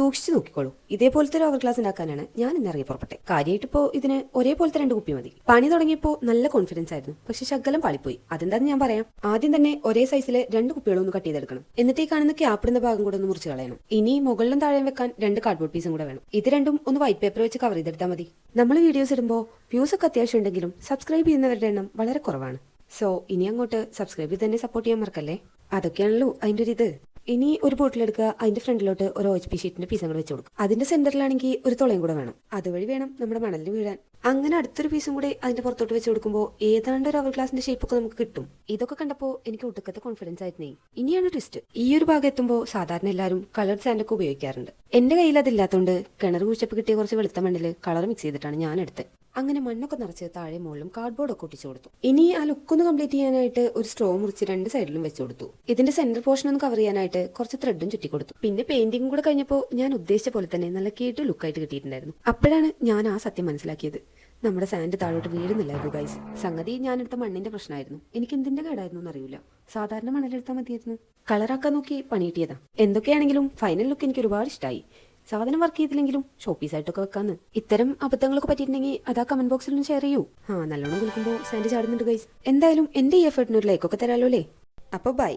സൂക്ഷിച്ചു നോക്കിക്കോളൂ. ഇതേപോലത്തെ ഒരു അവർ ഗ്ലാസ് ഉണ്ടാക്കാനാണ് ഞാൻ ഇന്ന് ഇറങ്ങി പുറപ്പെട്ടെ. കാര്യമായിട്ടിപ്പോ ഇതിന് ഒരേപോലത്തെ 2 കുപ്പി മതി. പണി തുടങ്ങിയപ്പോ നല്ല കോൺഫിഡൻസ് ആയിരുന്നു, പക്ഷെ ശകലം പാളിപ്പോയി. അതെന്താന്ന് ഞാൻ പറയാം. ആദ്യം തന്നെ ഒരേ സൈസിലെ 2 കുപ്പികളും ഒന്ന് കട്ട് ചെയ്തെടുക്കണം. എന്നിട്ട് ഈ കാണുന്ന ക്യാപ്പിടുന്ന ഭാഗം കൂടെ ഒന്ന് മുറിച്ച് കളയണം. ഇനി മുകളിലും താഴെയും വെക്കാൻ 2 കാർഡ്ബോർഡ് പീസും കൂടെ വേണം. ഇത് രണ്ടും ഒന്ന് വൈറ്റ് പേപ്പർ വെച്ച് കവർ ചെയ്തെടുത്താൽ മതി. നമ്മൾ വീഡിയോസ് ഇടുമ്പോൾ വ്യൂസ് ഒക്കെ അത്യാവശ്യം ഉണ്ടെങ്കിലും സബ്സ്ക്രൈബ് ചെയ്യുന്നവരുടെ എണ്ണം വളരെ കുറവാണ്. സോ ഇനി അങ്ങോട്ട് സബ്സ്ക്രൈബ് ചെയ്ത് തന്നെ സപ്പോർട്ട് ചെയ്യാൻ മറക്കല്ലേ. അതൊക്കെയാണല്ലോ അതിന്റെ ഒരു ഇത്. ഇനി ഒരു ബോട്ടിലെടുക്കുക, അതിന്റെ ഫ്രണ്ടിലോട്ട് ഒരു OHP ഷീറ്റിന്റെ പീസ് അങ്ങോട്ട് വെച്ച് കൊടുക്കും. അതിന്റെ സെന്ററിലാണെങ്കിൽ ഒരു തുളയും കൂടെ വേണം. അതുവഴി വേണം നമ്മുടെ മണലിൽ വീഴാൻ. അങ്ങനെ അടുത്തൊരു പീസും കൂടെ അതിന്റെ പുറത്തോട്ട് വെച്ച് കൊടുക്കുമ്പോൾ ഏതാണ്ട് ഒരു അവർ ഗ്ലാസിന്റെ ഷേപ്പ് ഒക്കെ നമുക്ക് കിട്ടും. ഇതൊക്കെ കണ്ടപ്പോൾ എനിക്ക് ഒട്ടുക്കത്തെ കോൺഫിഡൻസ് ആയിരുന്നേ. ഇനിയാണ് ട്വിസ്റ്റ്. ഈ ഒരു ഭാഗം എത്തുമ്പോൾ സാധാരണ എല്ലാവരും കളർഡ് സാൻഡ് ഒക്കെ ഉപയോഗിക്കാറുണ്ട്. എന്റെ കയ്യിൽ അതില്ലാത്തതുകൊണ്ട് കിണർ കുഴിച്ചപ്പോൾ കിട്ടിയ കുറച്ച് വെളുത്ത മണ്ണിൽ കളർ മിക്സ് ചെയ്തിട്ടാണ് ഞാൻ എടുത്തത്. അങ്ങനെ മണ്ണൊക്കെ നിറച്ച് താഴെ മുകളിലും കാർഡ്ബോർഡ് ഒക്കെ ഒട്ടിച്ചു കൊടുത്തു. ഇനി ആ ലുക്കൊന്ന് കംപ്ലീറ്റ് ചെയ്യാനായിട്ട് ഒരു സ്ട്രോ മുറിച്ച് 2 സൈഡിലും വെച്ചു കൊടുത്തു. ഇതിന്റെ സെന്റർ പോർഷൻ ഒന്ന് കവർ ചെയ്യാനായിട്ട് കുറച്ച് ത്രെഡും ചുറ്റി കൊടുത്തു. പിന്നെ പെയിന്റിംഗ് കൂടെ കഴിഞ്ഞപ്പോൾ ഞാൻ ഉദ്ദേശിച്ച പോലെ തന്നെ നല്ല കേട്ട് ലുക്കായിട്ട് കിട്ടിയിട്ടുണ്ടായിരുന്നു. അപ്പോഴാണ് ഞാൻ ആ സത്യം മനസ്സിലാക്കിയത്. നമ്മുടെ സാൻഡ് താഴോട്ട് വീഴുന്നില്ലായിരുന്നു ഗൈസ്. സംഗതി ഞാനെടുത്ത മണ്ണിന്റെ പ്രശ്നമായിരുന്നു. എനിക്ക് എന്തിന്റെ കേടായിരുന്നു എന്നറിയില്ല. സാധാരണ മണലെടുത്താൽ മതിയായിരുന്നു. കളറാക്കാൻ നോക്കി പണി കിട്ടിയതാ. എന്തൊക്കെയാണെങ്കിലും ഫൈനൽ ലുക്ക് എനിക്ക് ഒരുപാട് ഇഷ്ടമായി. സാധനം വർക്ക് ചെയ്തില്ലെങ്കിലും ഷോപ്പീസായിട്ടൊക്കെ വെക്കാന്ന്. ഇത്തരം അബദ്ധങ്ങളൊക്കെ പറ്റിയിട്ടുണ്ടെങ്കിൽ അതാ കമന്റ് ബോക്സിൽ ഷെയർ ചെയ്യൂ. നല്ലോണം കുളിക്കുമ്പോൾ സാൻഡ് ചാടുന്നുണ്ട് ഗൈസ്. എന്തായാലും എന്റെ ഈ എഫേർട്ടിന് ഒരു ലൈക്കൊക്കെ തരാലോ അല്ലേ. അപ്പൊ ബൈ.